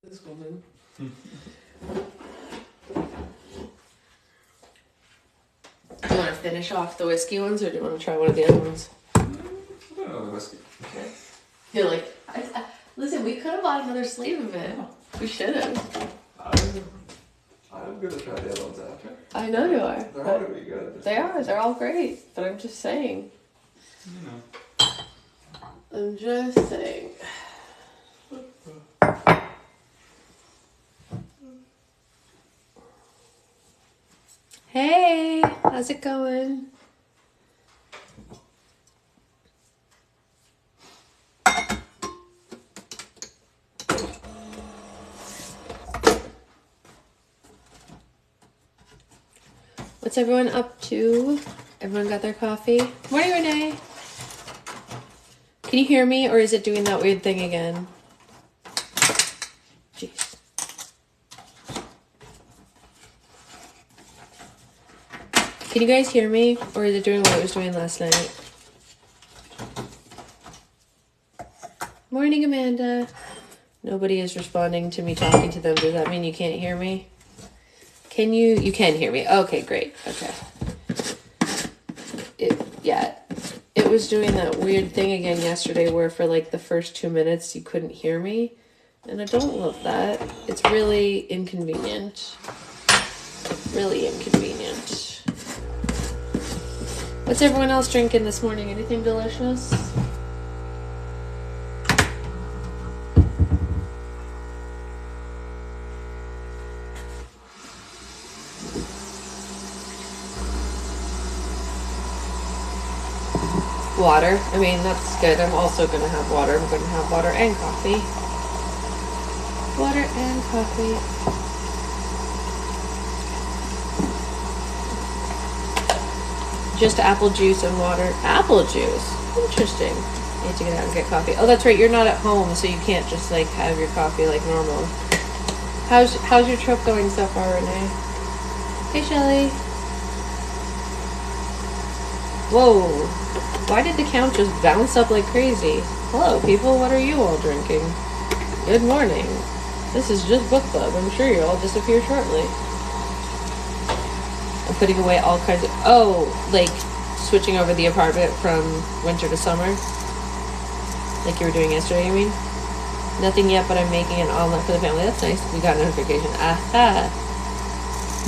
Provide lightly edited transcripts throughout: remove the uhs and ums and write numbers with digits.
This woman. Do you want to finish off the whiskey ones, or do you want to try one of the other ones? I don't know the whiskey. Okay. You're like, listen, we could have bought another sleeve of it. We should have. I'm gonna try the other ones after. I know you are. They're all gonna be good. They are. They're all great. But I'm just saying. You know. I'm just saying. Hey, how's it going? What's everyone up to? Everyone got their coffee? Morning, Renee. Can you hear me, or is it doing that weird thing again? Jeez. Can you guys hear me, or is it doing what it was doing last night? Morning, Amanda. Nobody is responding to me talking to them. Does that mean you can't hear me? Can you? You can hear me. Okay, great. Okay. It was doing that weird thing again yesterday where for like the first 2 minutes you couldn't hear me. And I don't love that. It's really inconvenient. Really inconvenient. What's everyone else drinking this morning? Anything delicious? Water. I mean, that's good. I'm also going to have water. I'm going to have water and coffee. Water and coffee. Just apple juice and water. Apple juice. Interesting. You have to get out and get coffee. Oh, that's right. You're not at home, so you can't just like have your coffee like normal. How's your trip going so far, Renee? Hey, Shelly. Whoa. Why did the count just bounce up like crazy? Hello, people. What are you all drinking? Good morning. This is just book club. I'm sure you'll all disappear shortly. I'm putting away all kinds of... Oh, like switching over the apartment from winter to summer? Like you were doing yesterday, you mean? Nothing yet, but I'm making an omelet for the family. That's nice. We got a notification. Aha.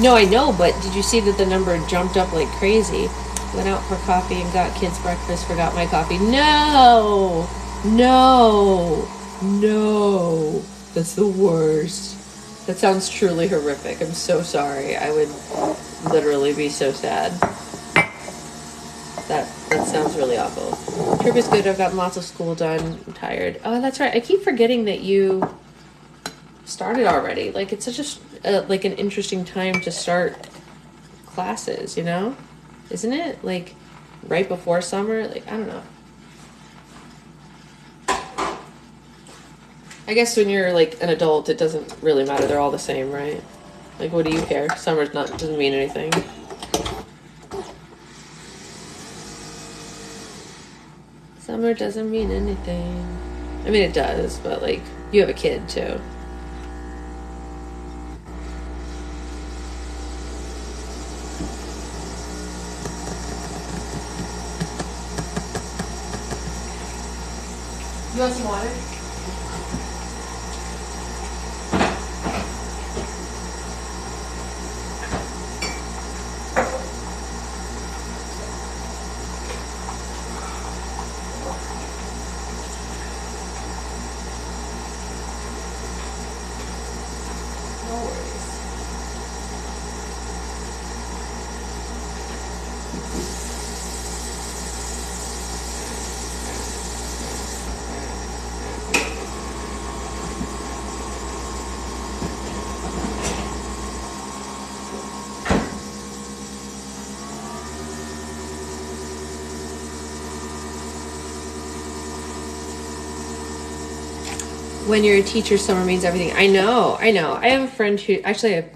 No, I know, but did you see that the number jumped up like crazy? Went out for coffee and got kids breakfast, forgot my coffee. No! No! No! That's the worst. That sounds truly horrific. I'm so sorry. I would literally be so sad. That sounds really awful. Trip is good. I've gotten lots of school done. I'm tired. Oh, that's right. I keep forgetting that you started already. Like, it's such like an interesting time to start classes, you know? Isn't it? Like, right before summer? Like, I don't know. I guess when you're, like, an adult, it doesn't really matter. They're all the same, right? Like, what do you care? Summer's doesn't mean anything. Summer doesn't mean anything. I mean, it does, but, like, you have a kid, too. You want some water? No worries. When you're a teacher, summer means everything. I know. I have a friend who, actually I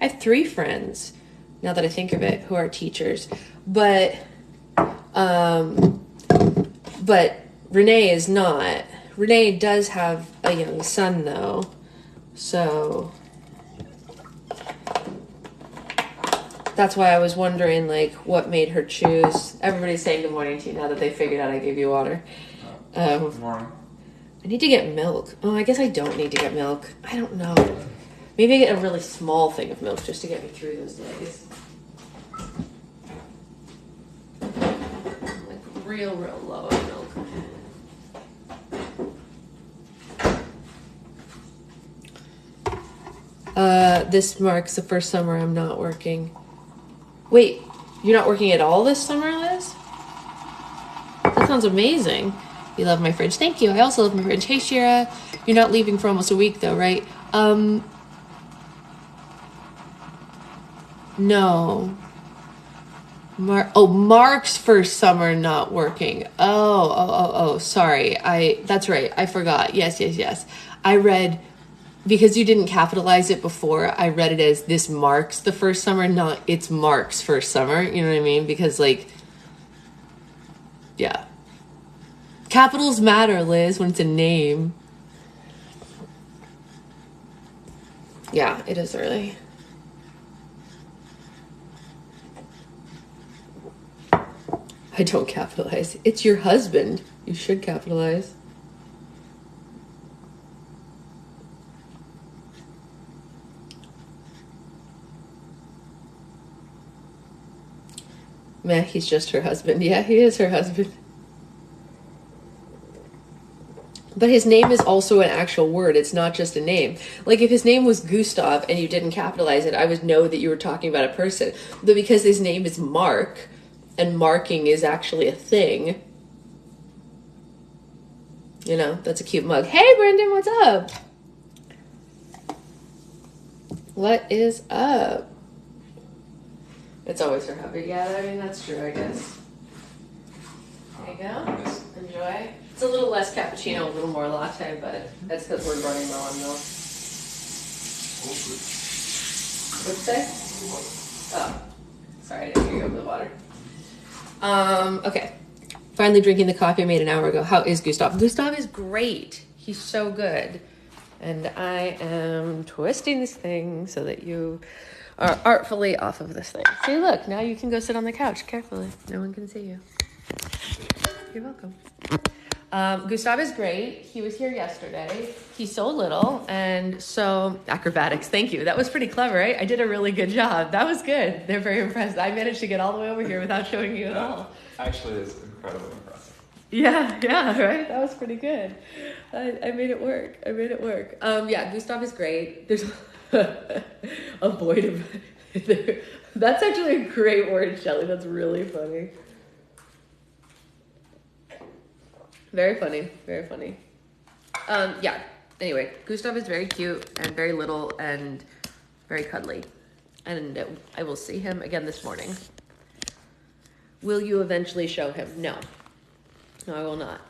have 3 friends, now that I think of it, who are teachers. But Renee is not. Renee does have a young son, though, so that's why I was wondering, like, what made her choose. Everybody's saying good morning to you now that they figured out I gave you water. Good morning. I need to get milk. Oh, I guess I don't need to get milk. I don't know. Maybe I get a really small thing of milk just to get me through those days. Like, real low on milk. This marks the first summer I'm not working. Wait, you're not working at all this summer, Liz? That sounds amazing. You love my fridge. Thank you. I also love my fridge. Hey, Shira. You're not leaving for almost a week, though, right? No. Mark's first summer not working. Oh, sorry. That's right. I forgot. Yes. I read, because you didn't capitalize it before, I read it as this marks the first summer, not it's Mark's first summer. You know what I mean? Because, like, yeah. Capitals matter, Liz, when it's a name. Yeah, it is early. I don't capitalize. It's your husband. You should capitalize. Meh, he's just her husband. Yeah, he is her husband. But his name is also an actual word. It's not just a name. Like, if his name was Gustav and you didn't capitalize it, I would know that you were talking about a person. But because his name is Mark, and marking is actually a thing, you know, that's a cute mug. Hey, Brendan, what's up? What is up? It's always her hubby. Yeah, I mean, that's true, I guess. There you go. Enjoy. It's a little less cappuccino, a little more latte, but that's because we're running low on milk. What'd you say? Oh, sorry, I didn't hear you over the water. Okay. Finally drinking the coffee I made an hour ago. How is Gustav? Gustav is great. He's so good. And I am twisting this thing so that you are artfully off of this thing. See, look, now you can go sit on the couch carefully. No one can see you. You're welcome. Gustav is great. He was here yesterday. He's so little and so acrobatics. Thank you. That was pretty clever, right? I did a really good job. That was good. They're very impressed. I managed to get all the way over here without showing you at all. Actually, it's incredibly impressive. Yeah, right? That was pretty good. I made it work. Yeah, Gustav is great. There's a void of... That's actually a great word, Shelly. That's really funny. Very funny. Yeah. Anyway, Gustav is very cute and very little and very cuddly. And I will see him again this morning. Will you eventually show him? No, I will not.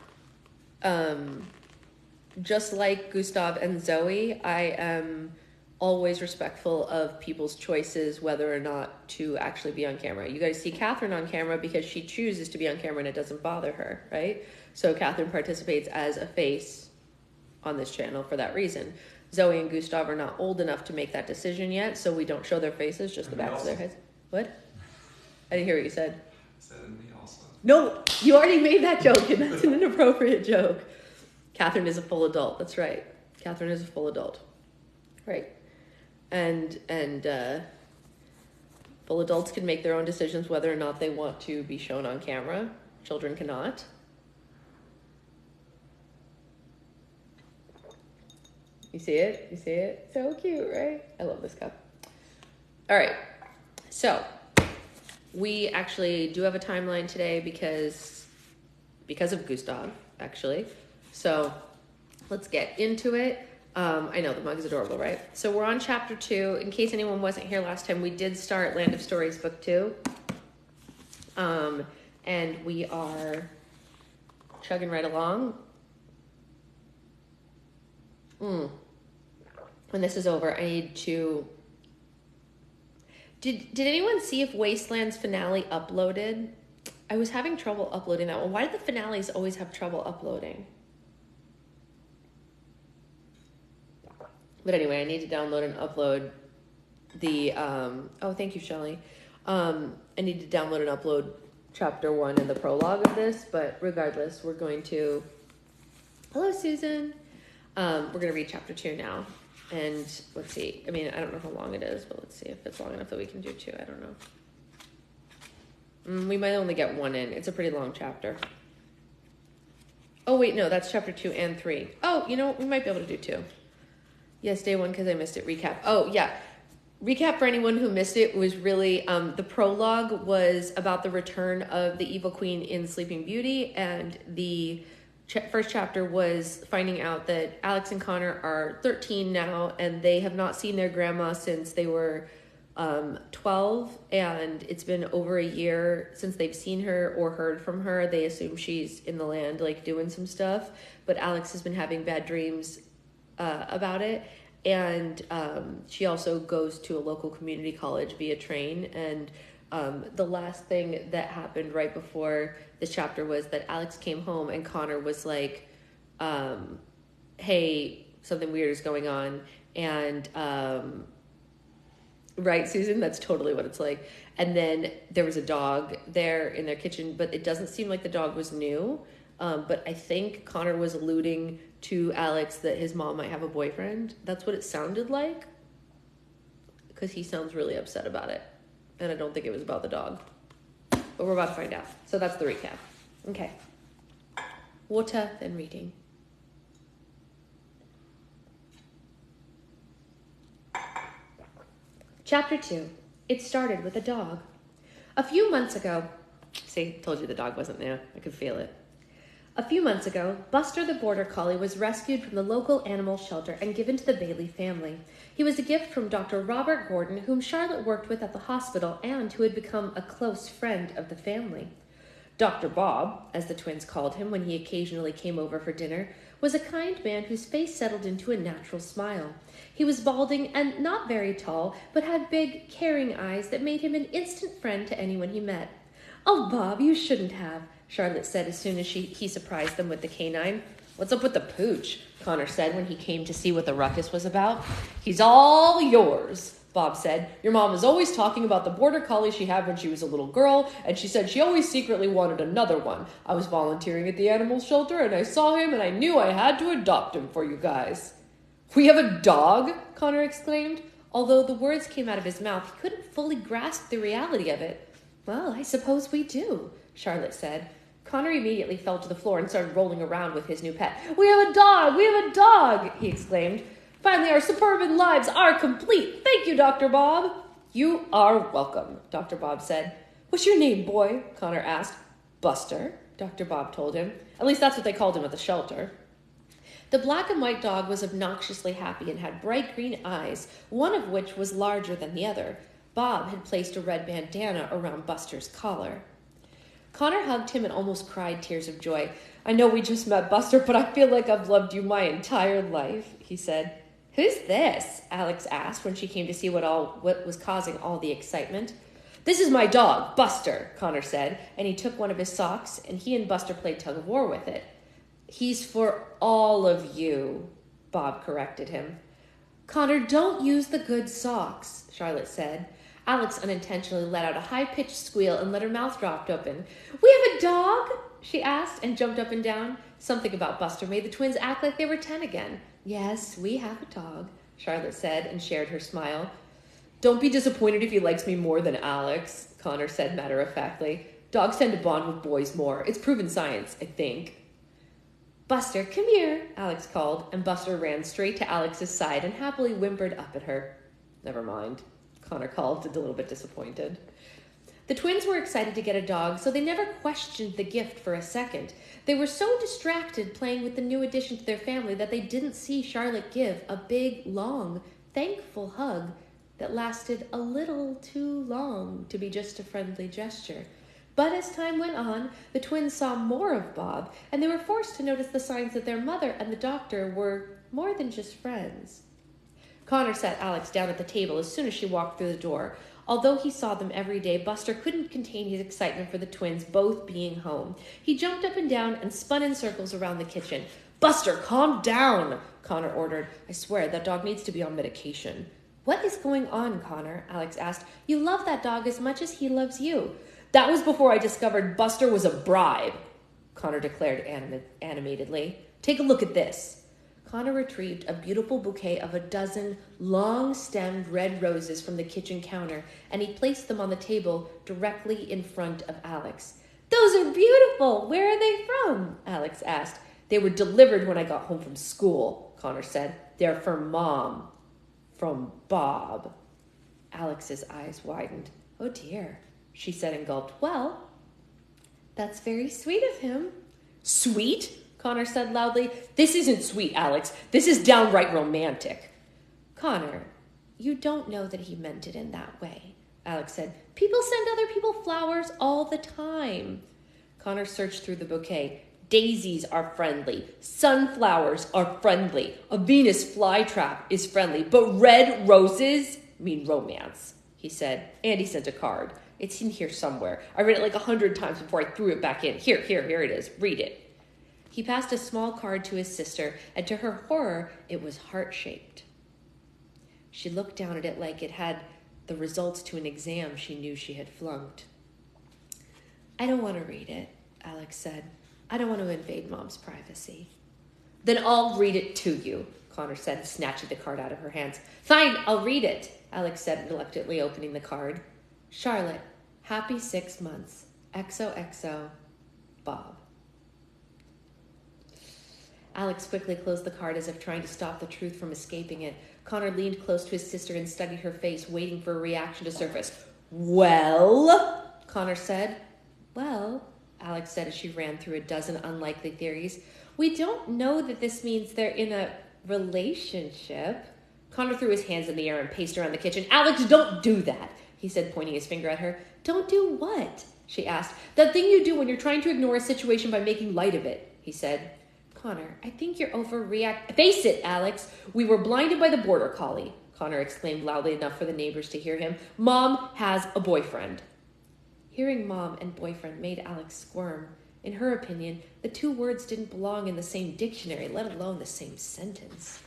Just like Gustav and Zoe, I am always respectful of people's choices, whether or not to actually be on camera. You guys see Catherine on camera because she chooses to be on camera and it doesn't bother her, right? So Catherine participates as a face on this channel for that reason. Zoe and Gustav are not old enough to make that decision yet, so we don't show their faces, just the backs of their heads. What? I didn't hear what you said. I said me also. No, you already made that joke, and that's an inappropriate joke. Catherine is a full adult. That's right. Catherine is a full adult. Right. And full adults can make their own decisions whether or not they want to be shown on camera. Children cannot. You see it? So cute, right? I love this cup. All right. So we actually do have a timeline today because of Gustav, actually. So let's get into it. I know the mug is adorable, right? So we're on chapter 2. In case anyone wasn't here last time, we did start Land of Stories book 2. And we are chugging right along. When this is over, I need to... Did anyone see if Wasteland's finale uploaded? I was having trouble uploading that one. Why do the finales always have trouble uploading? But anyway, I need to download and upload the, oh, thank you, Shelley. I need to download and upload chapter 1 and the prologue of this, but regardless, we're going to, hello, Susan. We're going to read chapter 2 now. And let's see, I mean, I don't know how long it is, but let's see if it's long enough that we can do 2. I don't know. We might only get 1 in. It's a pretty long chapter. Oh, wait, no, that's chapter 2 and 3. Oh, you know what? We might be able to do 2. Yes, day 1, because I missed it. Recap. Oh, yeah. Recap for anyone who missed it was really, the prologue was about the return of the evil queen in Sleeping Beauty, and the first chapter was finding out that Alex and Connor are 13 now, and they have not seen their grandma since they were 12, and it's been over a year since they've seen her or heard from her. They assume she's in the land, like, doing some stuff, but Alex has been having bad dreams about it, and she also goes to a local community college via train, and the last thing that happened right before this chapter was that Alex came home and Connor was like, hey, something weird is going on, and right, Susan? That's totally what it's like. And then there was a dog there in their kitchen, but it doesn't seem like the dog was new. But I think Connor was alluding to Alex that his mom might have a boyfriend. That's what it sounded like, because he sounds really upset about it. And I don't think it was about the dog. But we're about to find out. So that's the recap. Okay. Water, then reading. Chapter 2. It started with a dog. A few months ago... See, told you the dog wasn't there. I could feel it. A few months ago, Buster the Border Collie was rescued from the local animal shelter and given to the Bailey family. He was a gift from Dr. Robert Gordon, whom Charlotte worked with at the hospital and who had become a close friend of the family. Dr. Bob, as the twins called him when he occasionally came over for dinner, was a kind man whose face settled into a natural smile. He was balding and not very tall, but had big, caring eyes that made him an instant friend to anyone he met. "Oh, Bob, you shouldn't have," Charlotte said as soon as he surprised them with the canine. "What's up with the pooch?" Connor said when he came to see what the ruckus was about. "He's all yours," Bob said. "Your mom is always talking about the border collie she had when she was a little girl, and she said she always secretly wanted another one. I was volunteering at the animal shelter, and I saw him, and I knew I had to adopt him for you guys." "We have a dog?" Connor exclaimed. Although the words came out of his mouth, he couldn't fully grasp the reality of it. "Well, I suppose we do," Charlotte said. Connor immediately fell to the floor and started rolling around with his new pet. "We have a dog! We have a dog!" he exclaimed. "Finally, our suburban lives are complete. Thank you, Dr. Bob." "You are welcome," Dr. Bob said. "What's your name, boy?" Connor asked. "Buster," Dr. Bob told him. At least that's what they called him at the shelter. The black and white dog was obnoxiously happy and had bright green eyes, one of which was larger than the other. Bob had placed a red bandana around Buster's collar. Connor hugged him and almost cried tears of joy. "I know we just met, Buster, but I feel like I've loved you my entire life," he said. "Who's this?" Alex asked when she came to see what was causing all the excitement. "This is my dog, Buster," Connor said, and he took one of his socks, and he and Buster played tug-of-war with it. "He's for all of you," Bob corrected him. "Connor, don't use the good socks," Charlotte said. Alex unintentionally let out a high-pitched squeal and let her mouth drop open. "We have a dog?" she asked and jumped up and down. Something about Buster made the twins act like they were 10 again. "Yes, we have a dog," Charlotte said and shared her smile. "Don't be disappointed if he likes me more than Alex," Connor said matter-of-factly. "Dogs tend to bond with boys more. It's proven science, I think." "Buster, come here," Alex called, and Buster ran straight to Alex's side and happily whimpered up at her. "Never mind," Connor called, a little bit disappointed. The twins were excited to get a dog, so they never questioned the gift for a second. They were so distracted playing with the new addition to their family that they didn't see Charlotte give a big, long, thankful hug that lasted a little too long to be just a friendly gesture. But as time went on, the twins saw more of Bob, and they were forced to notice the signs that their mother and the doctor were more than just friends. Connor sat Alex down at the table as soon as she walked through the door. Although he saw them every day, Buster couldn't contain his excitement for the twins both being home. He jumped up and down and spun in circles around the kitchen. "Buster, calm down!" Connor ordered. I swear, that dog needs to be on medication. What is going on, Connor? Alex asked. You love that dog as much as he loves you. That was before I discovered Buster was a bribe, Connor declared animatedly. Take a look at this. Connor retrieved a beautiful bouquet of a dozen long-stemmed red roses from the kitchen counter, and he placed them on the table directly in front of Alex. Those are beautiful. Where are they from? Alex asked. They were delivered when I got home from school, Connor said. They're for Mom. From Bob. Alex's eyes widened. Oh dear, she said and gulped. Well, that's very sweet of him. Sweet? Connor said loudly. This isn't sweet, Alex. This is downright romantic. Connor, you don't know that he meant it in that way, Alex said. People send other people flowers all the time. Connor searched through the bouquet. Daisies are friendly. Sunflowers are friendly. A Venus flytrap is friendly. But red roses mean romance, he said. And he sent a card. It's in here somewhere. I read it like 100 times before I threw it back in. Here it is. Read it. He passed a small card to his sister, and to her horror, it was heart-shaped. She looked down at it like it had the results to an exam she knew she had flunked. I don't want to read it, Alex said. I don't want to invade Mom's privacy. Then I'll read it to you, Connor said, snatching the card out of her hands. Fine, I'll read it, Alex said, reluctantly opening the card. Charlotte, happy 6 months. XOXO, Bob. Alex quickly closed the card as if trying to stop the truth from escaping it. Connor leaned close to his sister and studied her face, waiting for a reaction to surface. Well, Connor said. Well, Alex said as she ran through a dozen unlikely theories. We don't know that this means they're in a relationship. Connor threw his hands in the air and paced around the kitchen. Alex, don't do that, he said, pointing his finger at her. Don't do what? She asked. That thing you do when you're trying to ignore a situation by making light of it, he said. Connor, I think you're overreacting. Face it, Alex. We were blinded by the border collie, Connor exclaimed loudly enough for the neighbors to hear him. Mom has a boyfriend. Hearing mom and boyfriend made Alex squirm. In her opinion, the two words didn't belong in the same dictionary, let alone the same sentence.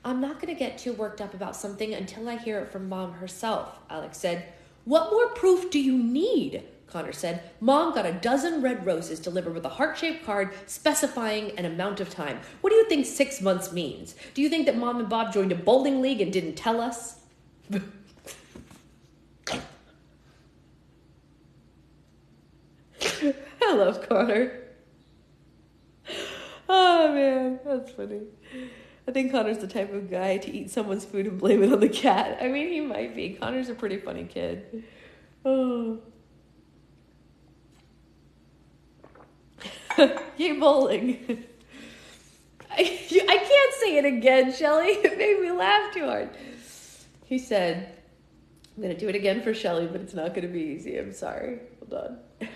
I'm not going to get too worked up about something until I hear it from Mom herself, Alex said. What more proof do you need? Connor said. Mom got a dozen red roses delivered with a heart-shaped card specifying an amount of time. What do you think 6 months means? Do you think that Mom and Bob joined a bowling league and didn't tell us? I love Connor. Oh, man, that's funny. I think Connor's the type of guy to eat someone's food and blame it on the cat. I mean, he might be. Connor's a pretty funny kid. Oh. Yay, bowling. I can't say it again, Shelley. It made me laugh too hard. He said, I'm going to do it again for Shelley, but it's not going to be easy. I'm sorry. Hold on.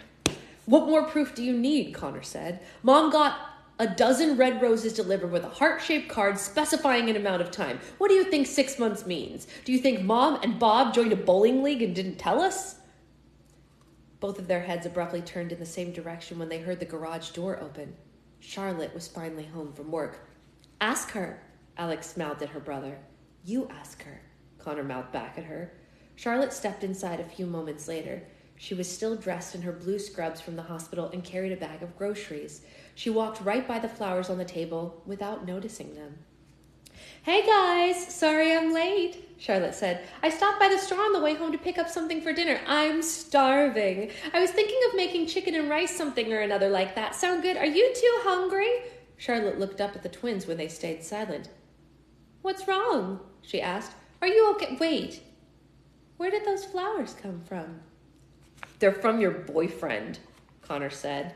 What more proof do you need? Connor said. Mom got a dozen red roses delivered with a heart-shaped card specifying an amount of time. What do you think 6 months means? Do you think Mom and Bob joined a bowling league and didn't tell us? Both of their heads abruptly turned in the same direction when they heard the garage door open. Charlotte was finally home from work. Ask her, Alex mouthed at her brother. You ask her, Connor mouthed back at her. Charlotte stepped inside a few moments later. She was still dressed in her blue scrubs from the hospital and carried a bag of groceries. She walked right by the flowers on the table without noticing them. Hey guys, sorry I'm late, Charlotte said. I stopped by the store on the way home to pick up something for dinner. I'm starving. I was thinking of making chicken and rice something or another like that. Sound good? Are you two hungry? Charlotte looked up at the twins when they stayed silent. What's wrong? She asked. Are you okay? Wait, where did those flowers come from? They're from your boyfriend, Connor said.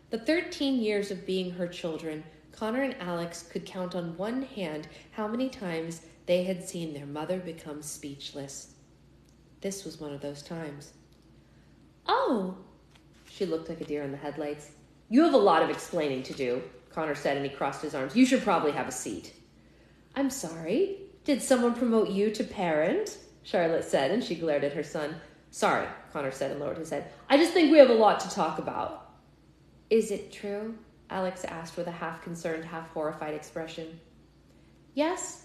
The 13 years of being her children, Connor and Alex could count on one hand how many times they had seen their mother become speechless. This was one of those times. Oh, she looked like a deer in the headlights. You have a lot of explaining to do, Connor said, and he crossed his arms. You should probably have a seat. I'm sorry. Did someone promote you to parent? Charlotte said, and she glared at her son. Sorry, Connor said and lowered his head. I just think we have a lot to talk about. Is it true? Alex asked with a half-concerned, half-horrified expression. Yes,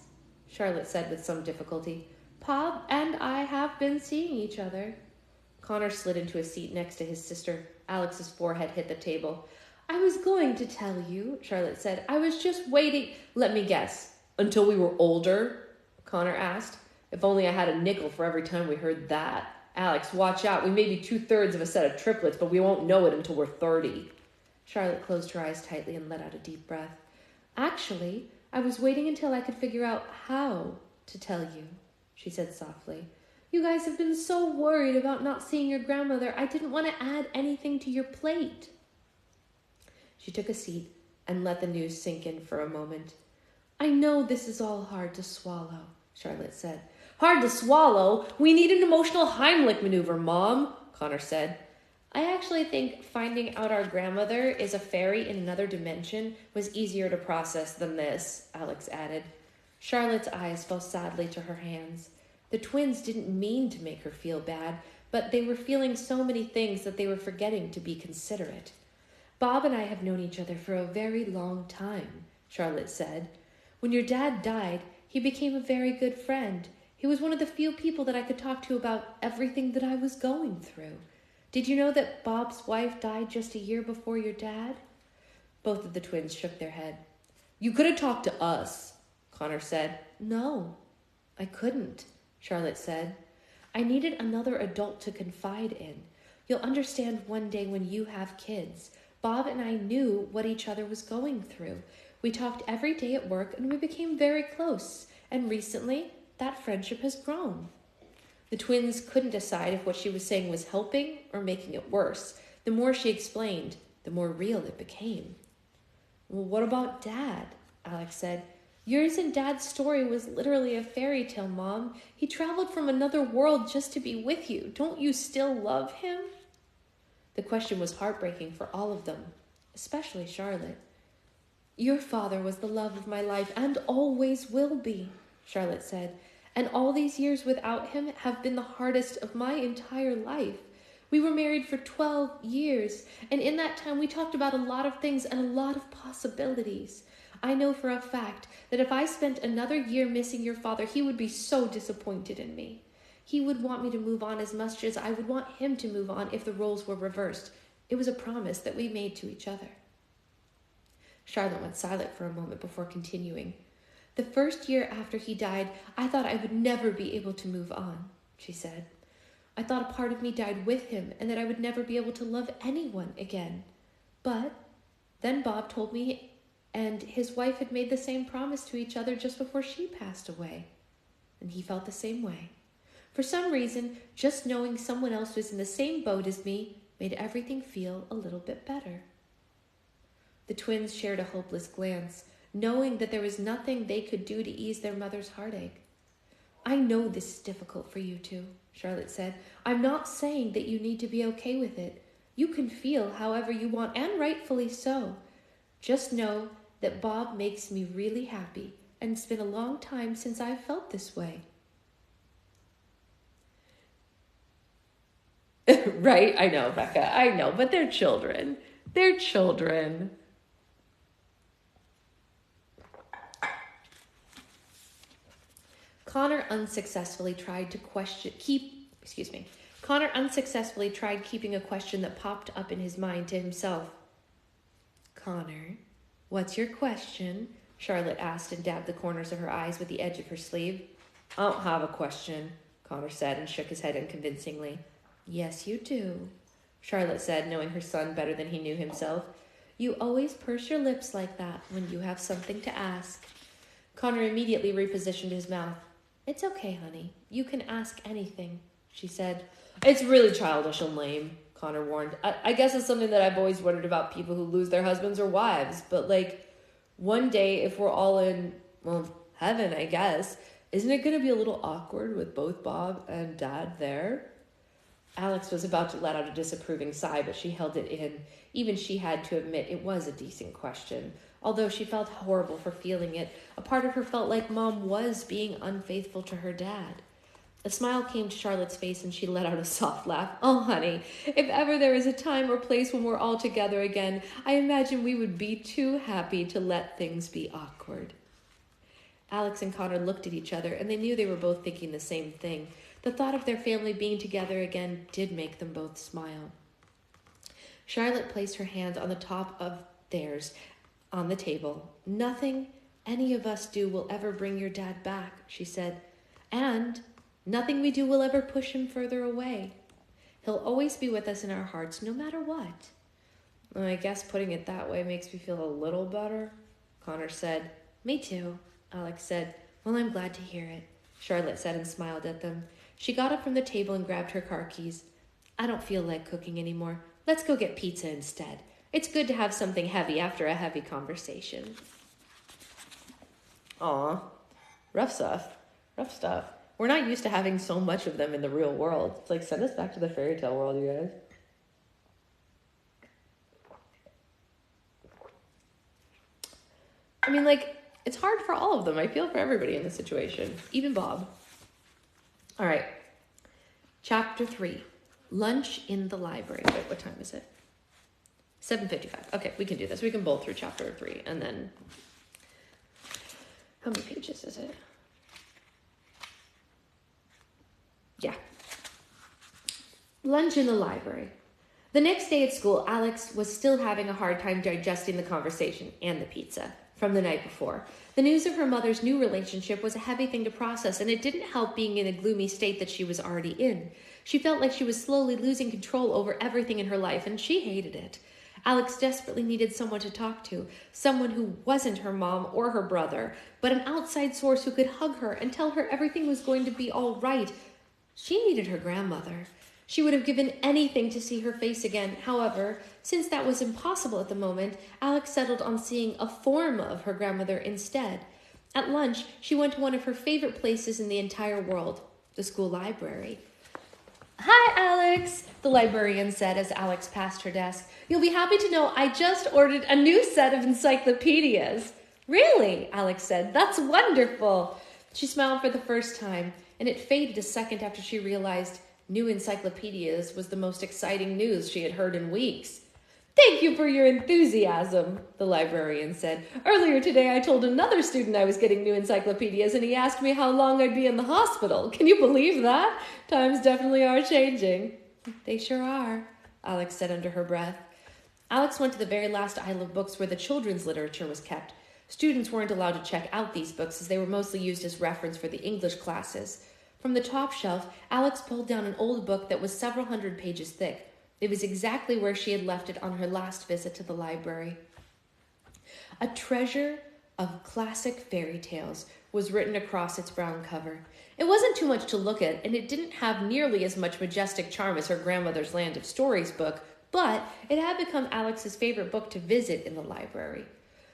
Charlotte said with some difficulty. Bob and I have been seeing each other. Connor slid into a seat next to his sister. Alex's forehead hit the table. I was going to tell you, Charlotte said. I was just waiting. Let me guess. Until we were older? Connor asked. If only I had a nickel for every time we heard that. Alex, watch out. We may be 2/3 of a set of triplets, but we won't know it until we're 30. Charlotte closed her eyes tightly and let out a deep breath. Actually, I was waiting until I could figure out how to tell you, she said softly. You guys have been so worried about not seeing your grandmother, I didn't want to add anything to your plate. She took a seat and let the news sink in for a moment. I know this is all hard to swallow, Charlotte said. Hard to swallow? We need an emotional Heimlich maneuver, Mom, Connor said. I actually think finding out our grandmother is a fairy in another dimension was easier to process than this, Alex added. Charlotte's eyes fell sadly to her hands. The twins didn't mean to make her feel bad, but they were feeling so many things that they were forgetting to be considerate. Bob and I have known each other for a very long time, Charlotte said. When your dad died, he became a very good friend. He was one of the few people that I could talk to about everything that I was going through. Did you know that Bob's wife died just a year before your dad? Both of the twins shook their head. You could have talked to us, Connor said. No, I couldn't, Charlotte said. I needed another adult to confide in. You'll understand one day when you have kids. Bob and I knew what each other was going through. We talked every day at work and we became very close. And recently, that friendship has grown. The twins couldn't decide if what she was saying was helping or making it worse. The more she explained, the more real it became. Well, what about Dad? Alex said. Yours and Dad's story was literally a fairy tale, Mom. He traveled from another world just to be with you. Don't you still love him? The question was heartbreaking for all of them, especially Charlotte. Your father was the love of my life and always will be, Charlotte said. And all these years without him have been the hardest of my entire life. We were married for 12 years, and in that time we talked about a lot of things and a lot of possibilities. I know for a fact that if I spent another year missing your father, he would be so disappointed in me. He would want me to move on as much as I would want him to move on if the roles were reversed. It was a promise that we made to each other. Charlotte went silent for a moment before continuing. The first year after he died, I thought I would never be able to move on, she said. I thought a part of me died with him and that I would never be able to love anyone again. But then Bob told me and his wife had made the same promise to each other just before she passed away. And he felt the same way. For some reason, just knowing someone else was in the same boat as me made everything feel a little bit better. The twins shared a hopeless glance, knowing that there was nothing they could do to ease their mother's heartache. I know this is difficult for you two, Charlotte said. I'm not saying that you need to be okay with it. You can feel however you want, and rightfully so. Just know that Bob makes me really happy, and it's been a long time since I've felt this way. Right? I know, Becca. I know, but they're children. They're children. Connor unsuccessfully tried keeping a question that popped up in his mind to himself. Connor, what's your question? Charlotte asked and dabbed the corners of her eyes with the edge of her sleeve. I don't have a question, Connor said and shook his head unconvincingly. Yes, you do, Charlotte said, knowing her son better than he knew himself. You always purse your lips like that when you have something to ask. Connor immediately repositioned his mouth. It's okay, honey. You can ask anything, she said. It's really childish and lame, Connor warned. I guess it's something that I've always wondered about people who lose their husbands or wives. But, one day if we're all in, heaven, I guess, isn't it going to be a little awkward with both Bob and Dad there? Alex was about to let out a disapproving sigh, but she held it in. Even she had to admit it was a decent question. Although she felt horrible for feeling it, a part of her felt like Mom was being unfaithful to her dad. A smile came to Charlotte's face and she let out a soft laugh. Oh, honey, if ever there is a time or place when we're all together again, I imagine we would be too happy to let things be awkward. Alex and Connor looked at each other, and they knew they were both thinking the same thing. The thought of their family being together again did make them both smile. Charlotte placed her hand on the top of theirs on the table. "Nothing any of us do will ever bring your dad back," she said. "And nothing we do will ever push him further away. He'll always be with us in our hearts, no matter what." "Well, I guess putting it that way makes me feel a little better," Connor said. "Me too," Alex said. "Well, I'm glad to hear it," Charlotte said and smiled at them. She got up from the table and grabbed her car keys. "I don't feel like cooking anymore. Let's go get pizza instead. It's good to have something heavy after a heavy conversation." Aw, rough stuff. Rough stuff. We're not used to having so much of them in the real world. It's like, send us back to the fairy tale world, you guys. I mean, like, it's hard for all of them. I feel for everybody in this situation, even Bob. All right. Chapter 3, Lunch in the Library. Wait, what time is it? 7:55. Okay, we can do this. We can bowl through chapter 3 and then... How many pages is it? Yeah. Lunch in the library. The next day at school, Alex was still having a hard time digesting the conversation and the pizza from the night before. The news of her mother's new relationship was a heavy thing to process, and it didn't help being in a gloomy state that she was already in. She felt like she was slowly losing control over everything in her life, and she hated it. Alex desperately needed someone to talk to, someone who wasn't her mom or her brother, but an outside source who could hug her and tell her everything was going to be all right. She needed her grandmother. She would have given anything to see her face again. However, since that was impossible at the moment, Alex settled on seeing a form of her grandmother instead. At lunch, she went to one of her favorite places in the entire world, the school library. "Hi, Alex," the librarian said as Alex passed her desk. "You'll be happy to know I just ordered a new set of encyclopedias." "Really?" Alex said. "That's wonderful." She smiled for the first time, and it faded a second after she realized new encyclopedias was the most exciting news she had heard in weeks. "Thank you for your enthusiasm," the librarian said. "Earlier today I told another student I was getting new encyclopedias, and he asked me how long I'd be in the hospital. Can you believe that? Times definitely are changing." "They sure are," Alex said under her breath. Alex went to the very last aisle of books where the children's literature was kept. Students weren't allowed to check out these books as they were mostly used as reference for the English classes. From the top shelf, Alex pulled down an old book that was several hundred pages thick. It was exactly where she had left it on her last visit to the library. A treasure of classic fairy tales was written across its brown cover. It wasn't too much to look at, and it didn't have nearly as much majestic charm as her grandmother's Land of Stories book, but it had become Alex's favorite book to visit in the library.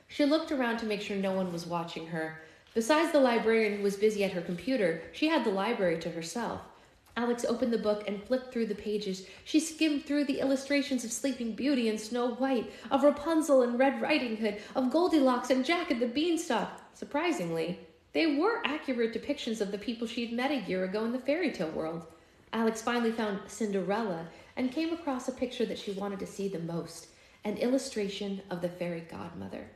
She looked around to make sure no one was watching her. Besides the librarian who was busy at her computer, she had the library to herself. Alex opened the book and flipped through the pages. She skimmed through the illustrations of Sleeping Beauty and Snow White, of Rapunzel and Red Riding Hood, of Goldilocks and Jack and the Beanstalk. Surprisingly, they were accurate depictions of the people she'd met a year ago in the fairy tale world. Alex finally found Cinderella and came across a picture that she wanted to see the most, an illustration of the fairy godmother.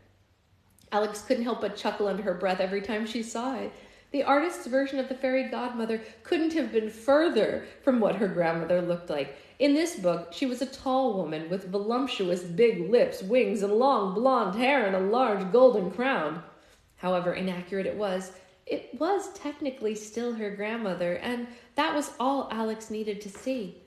Alex couldn't help but chuckle under her breath every time she saw it. The artist's version of the fairy godmother couldn't have been further from what her grandmother looked like. In this book, she was a tall woman with voluptuous big lips, wings, and long blonde hair and a large golden crown. However inaccurate it was technically still her grandmother, and that was all Alex needed to see.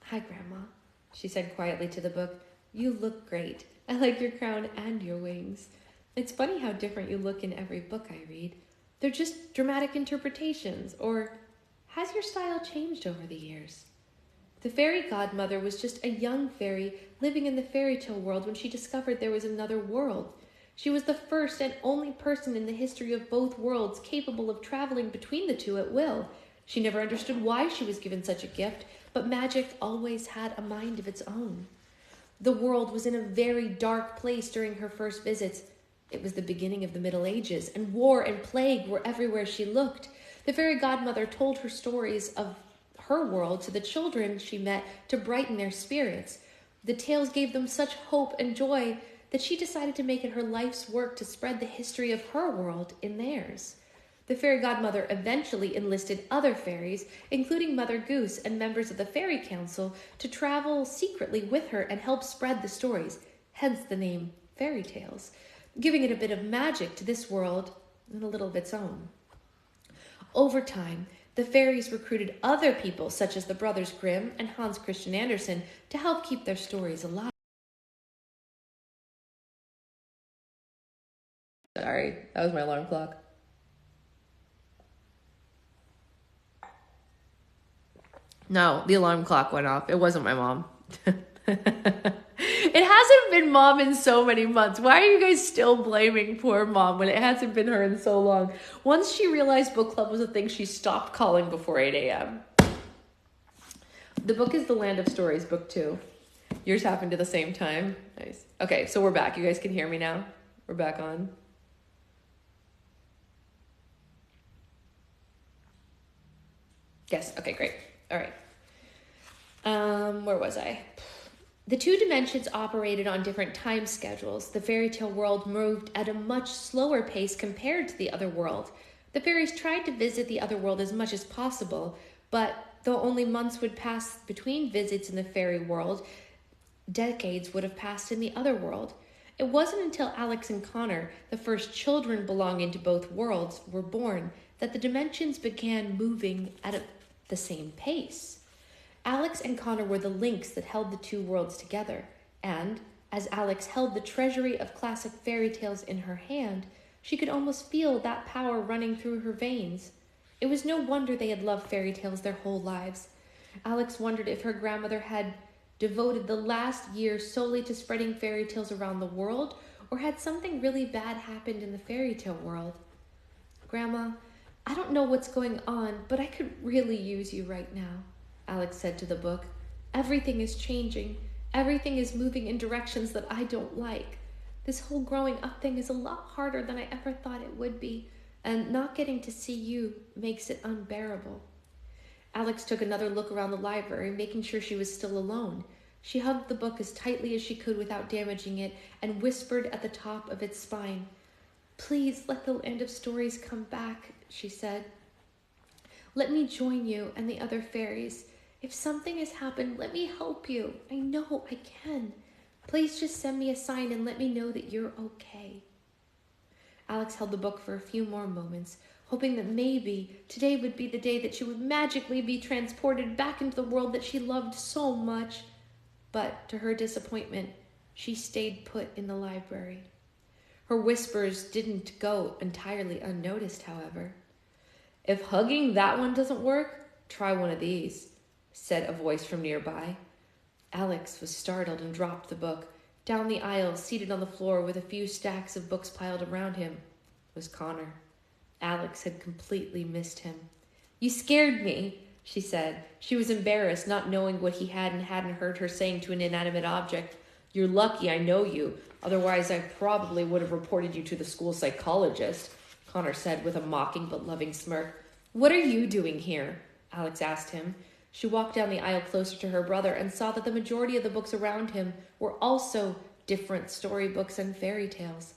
"Hi, Grandma," she said quietly to the book. "You look great. I like your crown and your wings. It's funny how different you look in every book I read. They're just dramatic interpretations, or has your style changed over the years?" The fairy godmother was just a young fairy living in the fairy tale world when she discovered there was another world. She was the first and only person in the history of both worlds capable of traveling between the two at will. She never understood why she was given such a gift, but magic always had a mind of its own. The world was in a very dark place during her first visits. It was the beginning of the Middle Ages, and war and plague were everywhere she looked. The fairy godmother told her stories of her world to the children she met to brighten their spirits. The tales gave them such hope and joy that she decided to make it her life's work to spread the history of her world in theirs. The fairy godmother eventually enlisted other fairies, including Mother Goose and members of the Fairy Council, to travel secretly with her and help spread the stories, hence the name fairy tales, giving it a bit of magic to this world and a little of its own. Over time, the fairies recruited other people, such as the Brothers Grimm and Hans Christian Andersen, to help keep their stories alive. Sorry, that was my alarm clock. No, the alarm clock went off. It wasn't my mom. It hasn't been mom in so many months. Why are you guys still blaming poor mom when it hasn't been her in so long? Once she realized book club was a thing, she stopped calling before 8 a.m. The book is The Land of Stories, book 2. Yours happened at the same time. Nice. Okay, so we're back. You guys can hear me now? We're back on. Yes, okay, great. All right. Where was I? The two dimensions operated on different time schedules. The fairy tale world moved at a much slower pace compared to the other world. The fairies tried to visit the other world as much as possible, but though only months would pass between visits in the fairy world, decades would have passed in the other world. It wasn't until Alex and Connor, the first children belonging to both worlds, were born that the dimensions began moving at the same pace. Alex and Connor were the links that held the two worlds together, and as Alex held the treasury of classic fairy tales in her hand, she could almost feel that power running through her veins. It was no wonder they had loved fairy tales their whole lives. Alex wondered if her grandmother had devoted the last year solely to spreading fairy tales around the world, or had something really bad happened in the fairy tale world. Grandma, I don't know what's going on, but I could really use you right now, Alex said to the book. Everything is changing. Everything is moving in directions that I don't like. This whole growing up thing is a lot harder than I ever thought it would be, and not getting to see you makes it unbearable. Alex took another look around the library, making sure she was still alone. She hugged the book as tightly as she could without damaging it, and whispered at the top of its spine, "Please let the Land of Stories come back," she said. "Let me join you and the other fairies. If something has happened, let me help you. I know I can. Please just send me a sign and let me know that you're okay." Alex held the book for a few more moments, hoping that maybe today would be the day that she would magically be transported back into the world that she loved so much. But to her disappointment, she stayed put in the library. Her whispers didn't go entirely unnoticed, however. "If hugging that one doesn't work, try one of these," said a voice from nearby. Alex was startled and dropped the book. Down the aisle, seated on the floor with a few stacks of books piled around him, was Connor. Alex had completely missed him. "You scared me," she said. She was embarrassed, not knowing what he had and hadn't heard her saying to an inanimate object. "You're lucky I know you. Otherwise, I probably would have reported you to the school psychologist," Connor said with a mocking but loving smirk. "What are you doing here?" Alex asked him. She walked down the aisle closer to her brother and saw that the majority of the books around him were also different storybooks and fairy tales.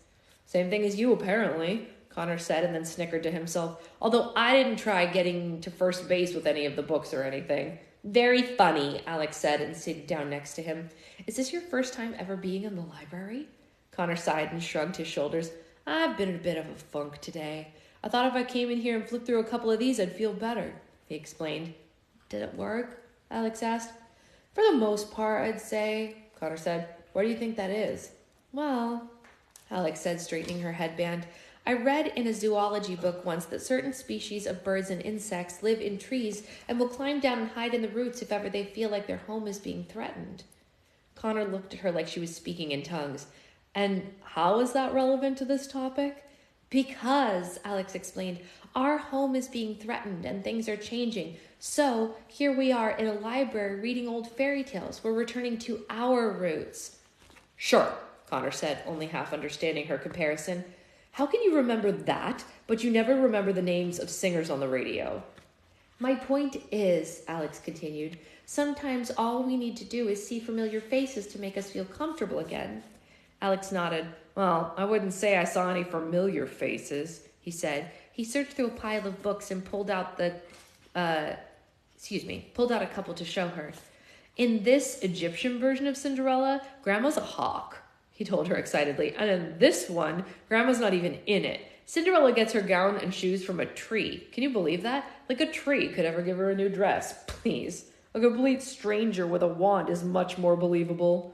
"Same thing as you, apparently," Connor said, and then snickered to himself. "Although I didn't try getting to first base with any of the books or anything." "Very funny," Alex said, and sat down next to him. "Is this your first time ever being in the library?" Connor sighed and shrugged his shoulders. "I've been in a bit of a funk today. I thought if I came in here and flipped through a couple of these, I'd feel better," he explained. "Did it work?" Alex asked. "For the most part, I'd say," Connor said. "Why do you think that is?" "Well," Alex said, straightening her headband, "I read in a zoology book once that certain species of birds and insects live in trees and will climb down and hide in the roots if ever they feel like their home is being threatened." Connor looked at her like she was speaking in tongues. "And how is that relevant to this topic?" "Because," Alex explained, "our home is being threatened and things are changing. So here we are in a library reading old fairy tales. We're returning to our roots." "Sure," Connor said, only half understanding her comparison. "How can you remember that, but you never remember the names of singers on the radio?" "My point is," Alex continued, "sometimes all we need to do is see familiar faces to make us feel comfortable again." Alex nodded. "Well, I wouldn't say I saw any familiar faces," he said. He searched through a pile of books and pulled out a couple to show her. In this Egyptian version of Cinderella, Grandma's a hawk, he told her excitedly. And in this one, Grandma's not even in it. Cinderella gets her gown and shoes from a tree. Can you believe that? Like a tree could ever give her a new dress. Please. A complete stranger with a wand is much more believable.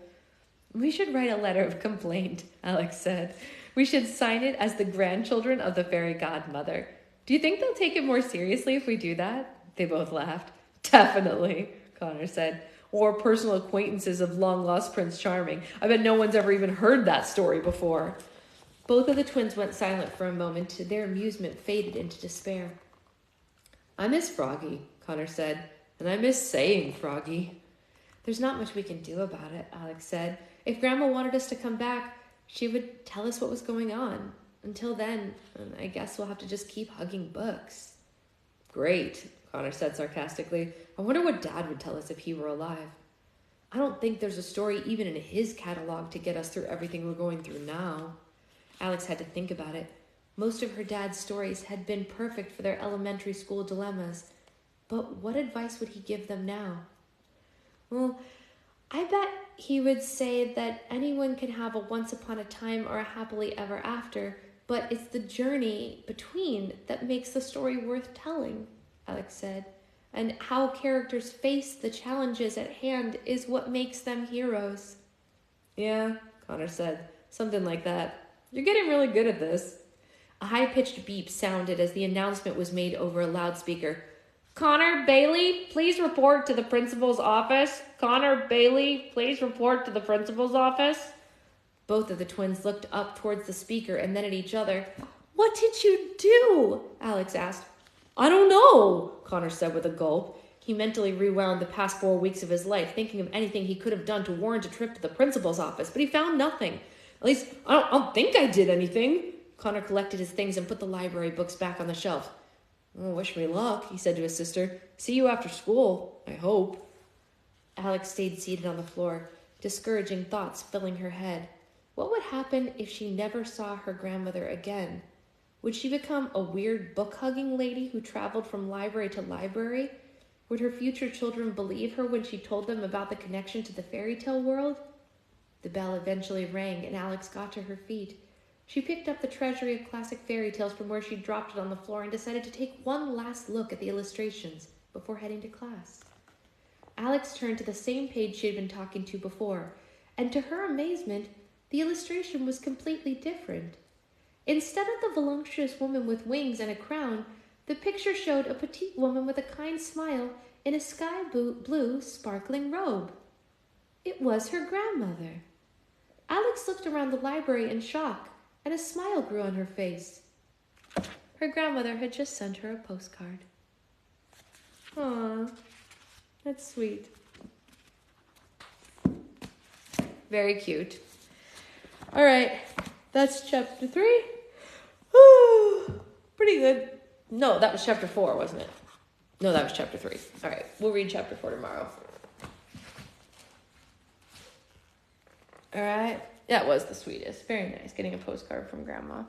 We should write a letter of complaint, Alex said. We should sign it as the grandchildren of the fairy godmother. Do you think they'll take it more seriously if we do that? They both laughed. Definitely, Connor said. Or personal acquaintances of long-lost Prince Charming. I bet no one's ever even heard that story before. Both of the twins went silent for a moment. Their amusement faded into despair. I miss Froggy, Connor said, and I miss saying Froggy. There's not much we can do about it, Alex said. If Grandma wanted us to come back, she would tell us what was going on. Until then, I guess we'll have to just keep hugging books. Great, Connor said sarcastically. I wonder what Dad would tell us if he were alive. I don't think there's a story even in his catalog to get us through everything we're going through now. Alex had to think about it. Most of her dad's stories had been perfect for their elementary school dilemmas. But what advice would he give them now? Well, I bet he would say that anyone can have a once upon a time or a happily ever after, but it's the journey between that makes the story worth telling, Alex said. And how characters face the challenges at hand is what makes them heroes. Yeah, Connor said. Something like that. You're getting really good at this. A high-pitched beep sounded as the announcement was made over a loudspeaker. Connor Bailey, please report to the principal's office. Connor Bailey, please report to the principal's office. Both of the twins looked up towards the speaker and then at each other. What did you do? Alex asked. I don't know, Connor said with a gulp. He mentally rewound the past 4 weeks of his life, thinking of anything he could have done to warrant a trip to the principal's office, but he found nothing. At least, I don't think I did anything. Connor collected his things and put the library books back on the shelf. Oh, wish me luck, he said to his sister. See you after school, I hope. Alex stayed seated on the floor, discouraging thoughts filling her head. What would happen if she never saw her grandmother again? Would she become a weird book-hugging lady who traveled from library to library? Would her future children believe her when she told them about the connection to the fairy tale world? The bell eventually rang and Alex got to her feet. She picked up the treasury of classic fairy tales from where she dropped it on the floor and decided to take one last look at the illustrations before heading to class. Alex turned to the same page she had been talking to before, and to her amazement, the illustration was completely different. Instead of the voluptuous woman with wings and a crown, the picture showed a petite woman with a kind smile in a sky blue sparkling robe. It was her grandmother. Alex looked around the library in shock, and a smile grew on her face. Her grandmother had just sent her a postcard. Aw, that's sweet. Very cute. All right, that's chapter 3. Pretty good. No, that was chapter 4, wasn't it? No, that was chapter 3. All right, we'll read chapter 4 tomorrow. All right. That was the sweetest. Very nice. Getting a postcard from Grandma.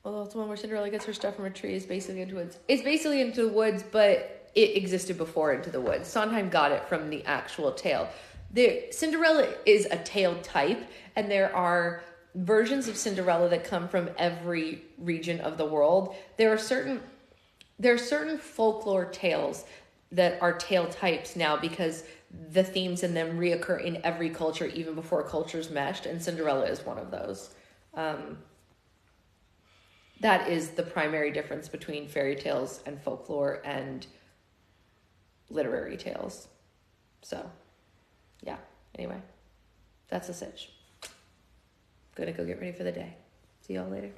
Although it's the one where Cinderella gets her stuff from a tree. It's basically into woods. It's basically into the woods, but it existed before Into the Woods. Sondheim got it from the actual tale. Cinderella is a tale type, and there are versions of Cinderella that come from every region of the world. There are certain folklore tales that are tale types now because the themes in them reoccur in every culture even before cultures meshed, and Cinderella is one of those. That is the primary difference between fairy tales and folklore and literary tales. So, yeah. Anyway, that's the sitch. Gonna go get ready for the day. See y'all later.